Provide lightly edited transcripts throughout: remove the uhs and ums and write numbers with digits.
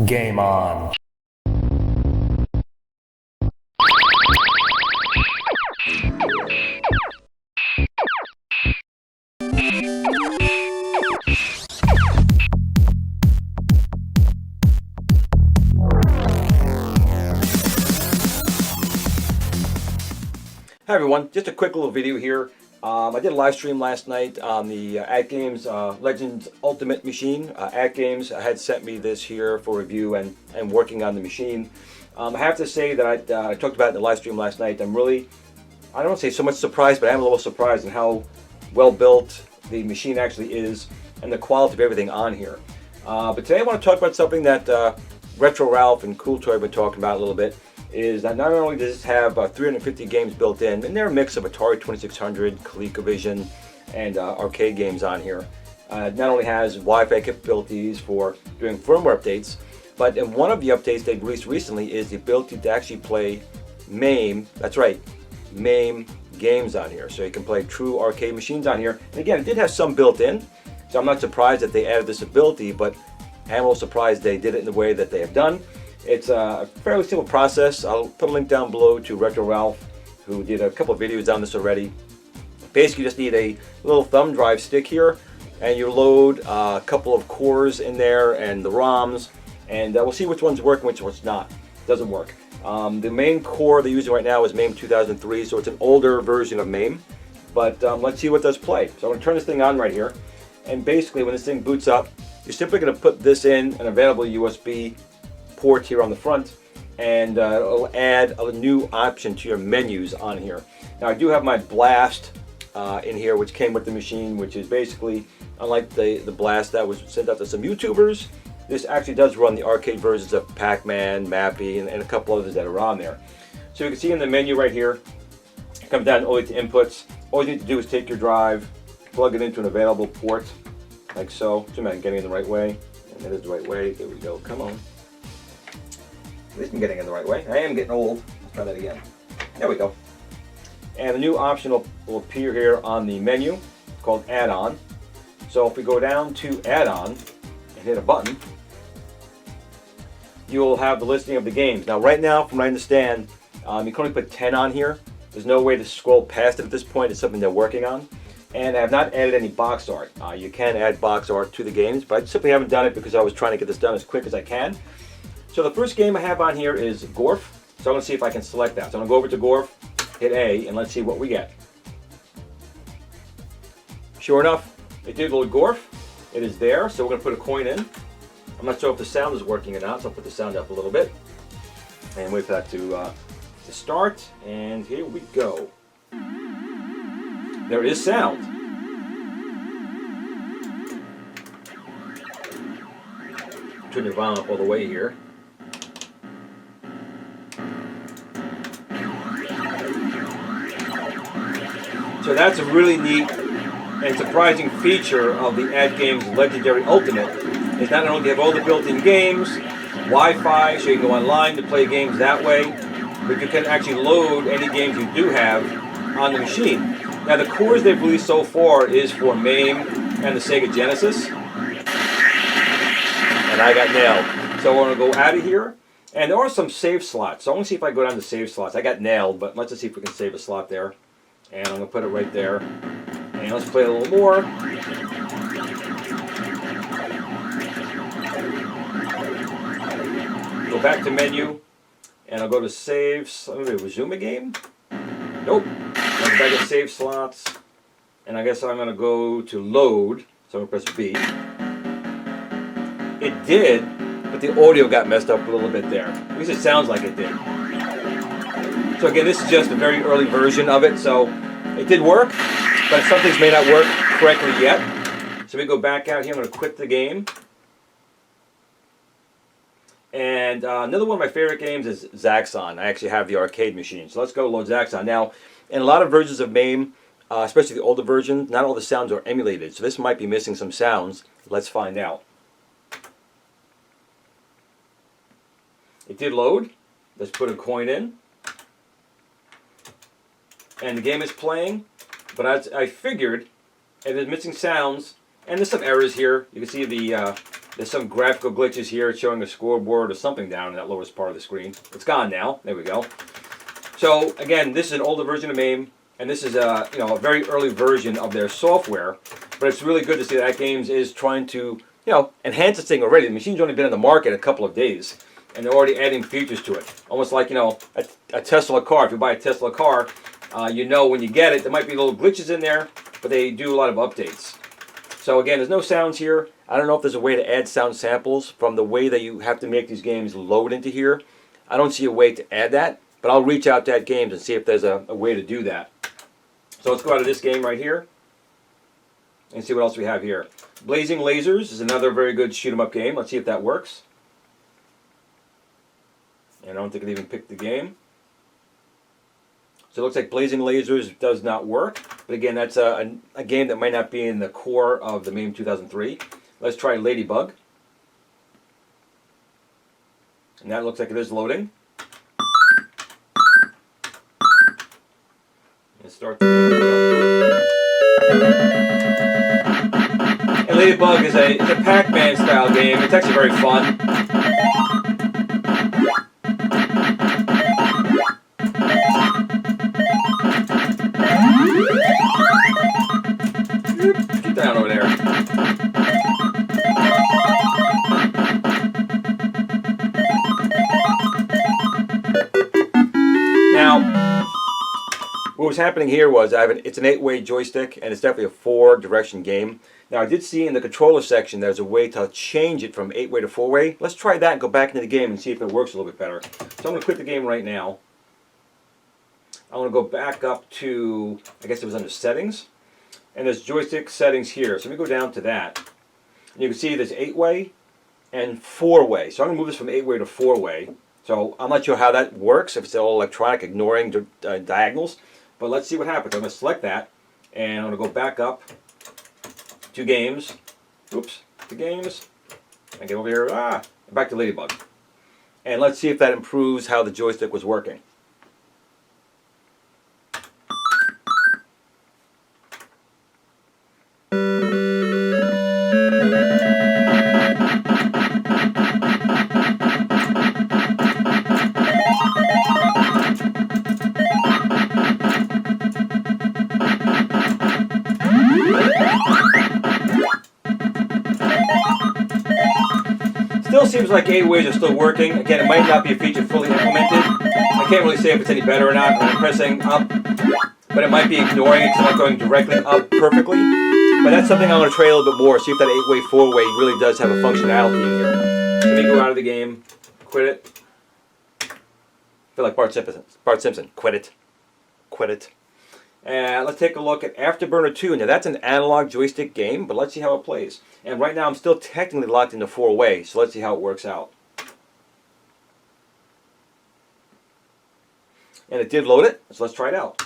Game on. Hi everyone, just a quick little video here. I did a live stream last night on the AtGames Legends Ultimate machine. AtGames had sent me this here for review and working on the machine. I have to say that I talked about it in the live stream last night. I'm really, I don't want to say so much surprised, but I am a little surprised in how well built the machine actually is and the quality of everything on here. But today I want to talk about something that Retro Ralph and Cool Toy have been talking about a little bit. Is that not only does this have 350 games built in, and they're a mix of Atari 2600, ColecoVision, and arcade games on here. It not only has Wi-Fi capabilities for doing firmware updates, but in one of the updates they've released recently is the ability to actually play MAME, that's right, MAME games on here. So you can play true arcade machines on here. And again, it did have some built in, so I'm not surprised that they added this ability, but I'm a little surprised they did it in the way that they have done. It's a fairly simple process. I'll put a link down below to Retro Ralph, who did a couple of videos on this already. Basically, you just need a little thumb drive stick here, and you load a couple of cores in there and the ROMs, and we'll see which one's working, which one's not. Doesn't work. The main core they're using right now is MAME 2003, so it's an older version of MAME. But let's see what does play. So I'm going to turn this thing on right here, and basically when this thing boots up, you're simply going to put this in an available USB port here on the front, and it'll add a new option to your menus on here. Now I do have my Blast in here, which came with the machine, which is basically unlike the Blast that was sent out to some YouTubers. This actually does run the arcade versions of Pac-Man, Mappy, and a couple others that are on there. So you can see in the menu right here, it comes down only to inputs. All you need to do is take your drive, plug it into an available port, like so. Zoom out and getting in the right way, and that is the right way. There we go. Come on. At least I'm getting in the right way. I am getting old. Let's try that again. There we go. And the new option will appear here on the menu called Add-on. So if we go down to Add-on and hit a button, you will have the listing of the games. Now right now, from what I understand, you can only put 10 on here. There's no way to scroll past it at this point. It's something they're working on. And I have not added any box art. You can add box art to the games, but I simply haven't done it because I was trying to get this done as quick as I can. So the first game I have on here is Gorf. So I'm going to see if I can select that. So I'm going to go over to Gorf, hit A, and let's see what we get. Sure enough, it did load Gorf. It is there, so we're going to put a coin in. I'm not sure if the sound is working or not, so I'll put the sound up a little bit. And wait for that to start, and here we go. There is sound. Turn the volume up all the way here. So that's a really neat and surprising feature of the AtGames Legendary Ultimate. Is not only do you have all the built-in games, Wi-Fi, so you can go online to play games that way, but you can actually load any games you do have on the machine. Now the cores they've released so far is for MAME and the Sega Genesis. And I got nailed. So we're going to go out of here. And there are some save slots. So I want to see if I go down to save slots. I got nailed, but let's just see if we can save a slot there. And I'm going to put it right there. And let's play a little more. Go back to menu. And I'll go to save. Let me resume a game. Nope. I'll go back to save slots. And I guess I'm going to go to load. So I'm going to press B. It did, but the audio got messed up a little bit there. At least it sounds like it did. So again, this is just a very early version of it, so it did work, but some things may not work correctly yet. So we go back out here. I'm going to quit the game. And another one of my favorite games is Zaxxon. I actually have the arcade machine. So let's go load Zaxxon. Now, in a lot of versions of MAME, especially the older version, not all the sounds are emulated. So this might be missing some sounds. Let's find out. It did load. Let's put a coin in. And the game is playing, but as I figured, and there's missing sounds, and there's some errors here. You can see the There's some graphical glitches here. It's showing a scoreboard or something down in that lowest part of the screen. It's gone now. There we go. So again, this is an older version of MAME, and this is a a very early version of their software. But it's really good to see that AtGames is trying to enhance this thing already. The machine's only been on the market a couple of days, and they're already adding features to it. Almost like a Tesla car. If you buy a Tesla car, when you get it, there might be little glitches in there, but they do a lot of updates. So again, there's no sounds here. I don't know if there's a way to add sound samples from the way that you have to make these games load into here. I don't see a way to add that, but I'll reach out to AtGames and see if there's a way to do that. So let's go out of this game right here and see what else we have here. Blazing Lasers is another very good shoot-'em-up game. Let's see if that works. And I don't think it even picked the game. So it looks like Blazing Lasers does not work. But again, that's a game that might not be in the core of the MAME 2003. Let's try Ladybug. And that looks like it is loading. Let's start the game. And Ladybug is a Pac-Man style game. It's actually very fun. Get down over there. Now, what was happening here was it's an 8-way joystick, and it's definitely a 4-direction game. Now, I did see in the controller section there's a way to change it from 8-way to 4-way. Let's try that and go back into the game and see if it works a little bit better. So I'm going to quit the game right now. I want to go back up to, I guess it was under settings. And there's joystick settings here. So let me go down to that. And you can see there's 8-way and 4-way. So I'm going to move this from 8-way to 4-way. So I'm not sure how that works, if it's all electronic, ignoring diagonals. But let's see what happens. I'm going to select that. And I'm going to go back up to games. Oops, to games. And get over here. Back to Ladybug. And let's see if that improves how the joystick was working. Still seems like 8 ways are still working. Again, it might not be a feature fully implemented. I can't really say if it's any better or not when I'm pressing up, but it might be ignoring it because I'm not going directly up perfectly. But that's something I'm going to try a little bit more, see if that 8-way, 4-way really does have a functionality in here. So let me go out of the game, quit it. I feel like Bart Simpson. Quit it. Quit it. And let's take a look at Afterburner 2. Now that's an analog joystick game, but let's see how it plays. And right now I'm still technically locked into 4-way, so let's see how it works out. And it did load it, so let's try it out.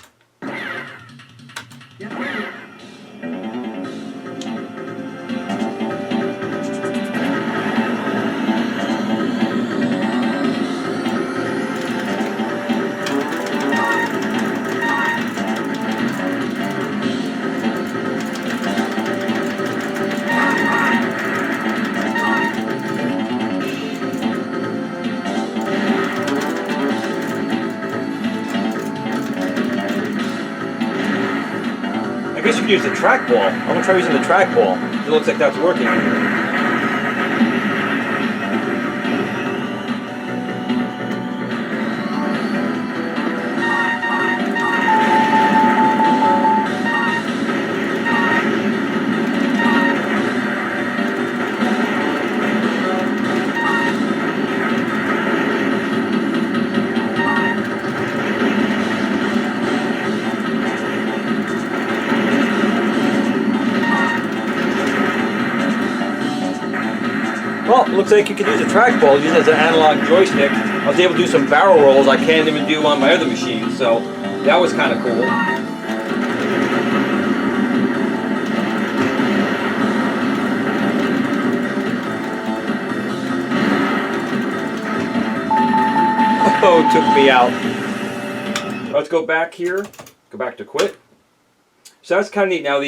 I guess you could use the trackball. I'm going to try using the trackball. It looks like that's working. Well, it looks like you can use a trackball, use it as an analog joystick. I was able to do some barrel rolls I can't even do on my other machine, so that was kind of cool. Oh, it took me out. Let's go back here, go back to quit. So that's kind of neat. Now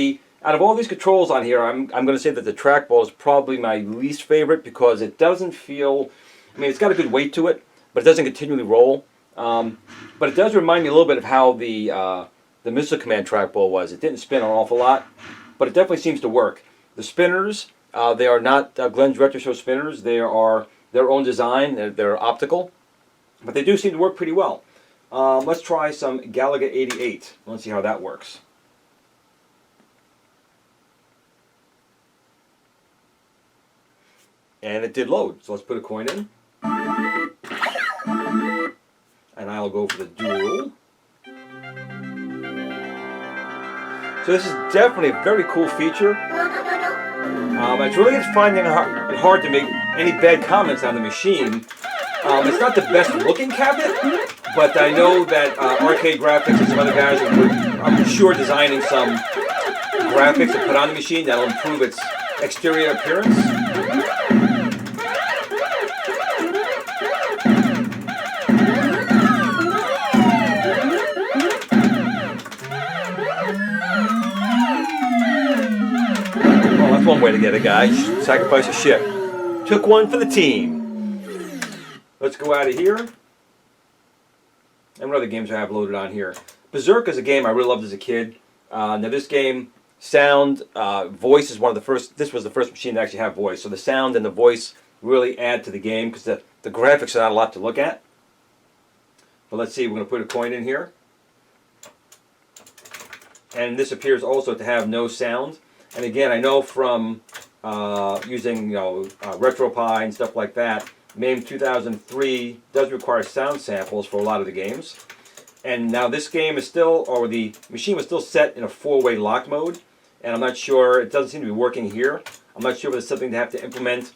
Out of all these controls on here, I'm going to say that the trackball is probably my least favorite because it doesn't feel, I mean, it's got a good weight to it, but it doesn't continually roll. But it does remind me a little bit of how the Missile Command trackball was. It didn't spin an awful lot, but it definitely seems to work. The spinners, they are not Glen's Retro Show spinners. They are their own design. They're optical, but they do seem to work pretty well. Let's try some Galaga 88. Let's see how that works. And it did load, so let's put a coin in. And I'll go for the duel. So this is definitely a very cool feature. It's really finding it hard to make any bad comments on the machine. It's not the best looking cabinet, but I know that Arcade Graphics and some other guys are, I'm sure, designing some graphics to put on the machine that'll improve its exterior appearance. That's one way to get it, guys. Sacrifice a ship. Took one for the team. Let's go out of here. And what other games I have loaded on here? Berserk is a game I really loved as a kid. Now this game, sound, voice is one of the first. This was the first machine to actually have voice. So the sound and the voice really add to the game because the graphics are not a lot to look at. But let's see, we're going to put a coin in here. And this appears also to have no sound. And again, I know from using RetroPie and stuff like that, MAME 2003 does require sound samples for a lot of the games. And now this game is still, or the machine was still set in a 4-way lock mode. And I'm not sure, it doesn't seem to be working here. I'm not sure if it's something they have to implement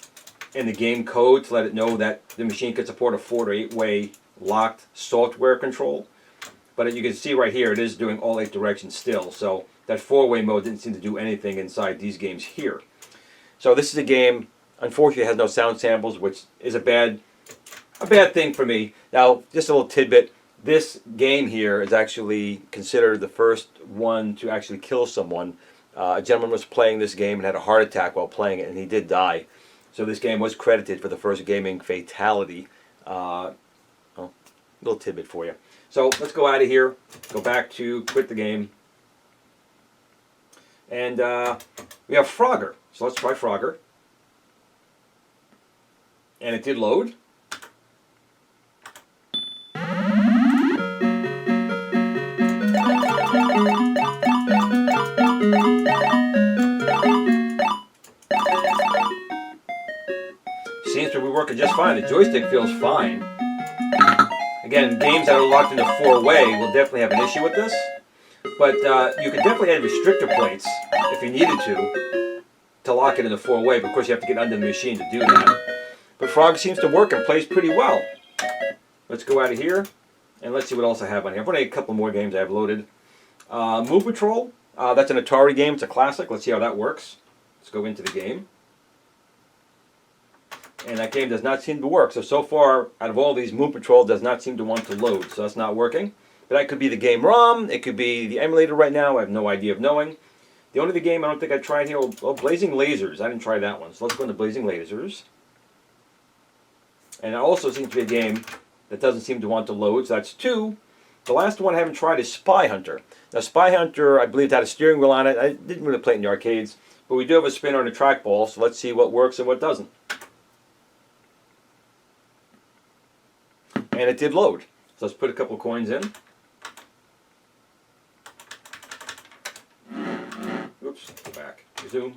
in the game code to let it know that the machine could support a 4 to 8-way locked software control. But you can see right here, it is doing all 8 directions still. So that 4-way mode didn't seem to do anything inside these games here. So this is a game, unfortunately, it has no sound samples, which is a bad thing for me. Now, just a little tidbit. This game here is actually considered the first one to actually kill someone. A gentleman was playing this game and had a heart attack while playing it, and he did die. So this game was credited for the first gaming fatality. Little tidbit for you. So let's go out of here, go back to quit the game. And we have Frogger. So let's try Frogger. And it did load. Seems to be working just fine. The joystick feels fine. Again, games that are locked into 4-way will definitely have an issue with this. But you could definitely add restrictor plates if you needed to lock it into 4-way. But of course, you have to get under the machine to do that. But Frog seems to work and plays pretty well. Let's go out of here and let's see what else I have on here. I've only a couple more games I have loaded. Moon Patrol. That's an Atari game. It's a classic. Let's see how that works. Let's go into the game. And that game does not seem to work. So far, out of all these, Moon Patrol does not seem to want to load. So that's not working. But that could be the game ROM. It could be the emulator right now. I have no idea of knowing. The only game I don't think I tried here, Blazing Lasers. I didn't try that one. So let's go into Blazing Lasers. And it also seems to be a game that doesn't seem to want to load. So that's 2. The last one I haven't tried is Spy Hunter. Now Spy Hunter, I believe, had a steering wheel on it. I didn't really play it in the arcades. But we do have a spinner and a trackball. So let's see what works and what doesn't. And it did load. So let's put a couple coins in. Oops, go back. Resume.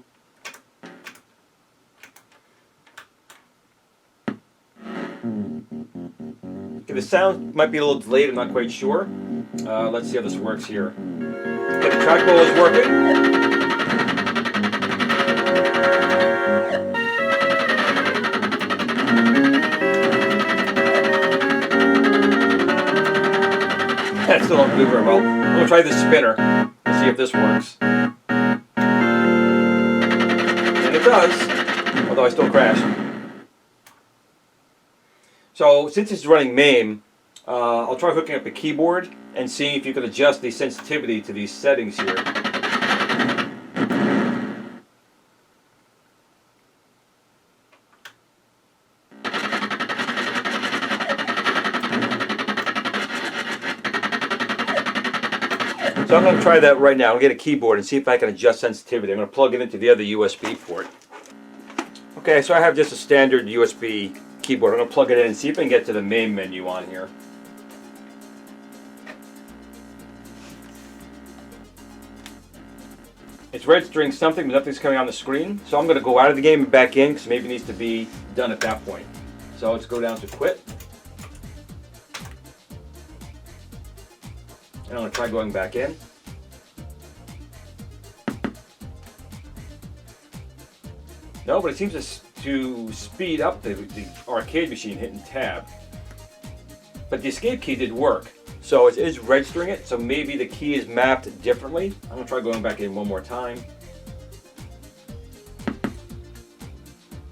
Okay, the sound might be a little delayed, I'm not quite sure. Let's see how this works here. Okay, the trackball is working. That still don't do very well. I'm going to try this spinner and see if this works. And it does, although I still crash. So since it's running MAME, I'll try hooking up a keyboard and see if you can adjust the sensitivity to these settings here. So I'm going to try that right now. I'll get a keyboard and see if I can adjust sensitivity. I'm going to plug it into the other USB port. Okay, so I have just a standard USB keyboard. I'm going to plug it in and see if I can get to the MAME menu on here. It's registering something, but nothing's coming on the screen. So I'm going to go out of the game and back in because maybe it needs to be done at that point. So let's go down to quit. And I'm going to try going back in. No, but it seems to speed up the arcade machine hitting tab. But the escape key did work. So it is registering it, so maybe the key is mapped differently. I'm going to try going back in one more time.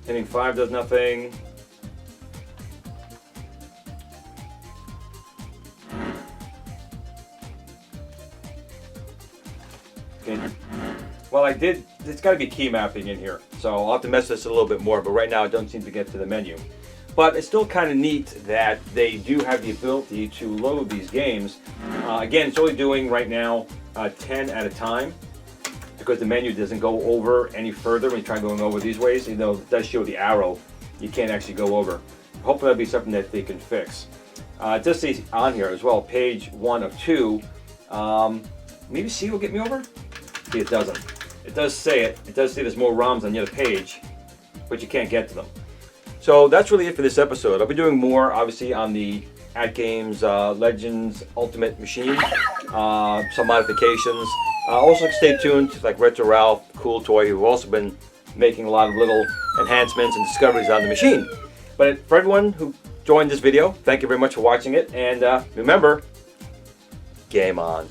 Hitting 5 does nothing. Okay. Well, I did, it's got to be key mapping in here. So I'll have to mess this a little bit more, but right now it doesn't seem to get to the menu. But it's still kind of neat that they do have the ability to load these games. Again, it's only doing right now 10 at a time because the menu doesn't go over any further when you try going over these ways. Even though it does show the arrow, you can't actually go over. Hopefully that'll be something that they can fix. It does say on here as well, page 1 of 2. Maybe C will get me over? See, it doesn't. It does say it. It does say there's more ROMs on the other page, but you can't get to them. So that's really it for this episode. I'll be doing more, obviously, on the AtGames Legends Ultimate Machine. Some modifications. Also stay tuned, like Retro Ralph, Cool Toy, who've also been making a lot of little enhancements and discoveries on the machine. But for everyone who joined this video, thank you very much for watching it. And remember, game on.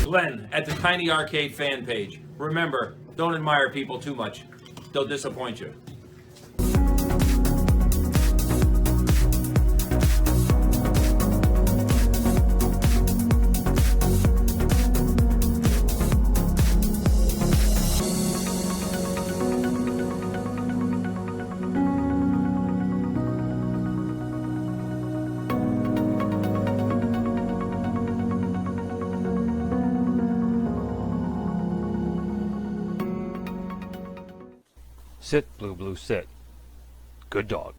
Glen at the Tiny Arcade fan page. Remember, don't admire people too much. They'll disappoint you. Sit, Blue Blue, sit. Good dog.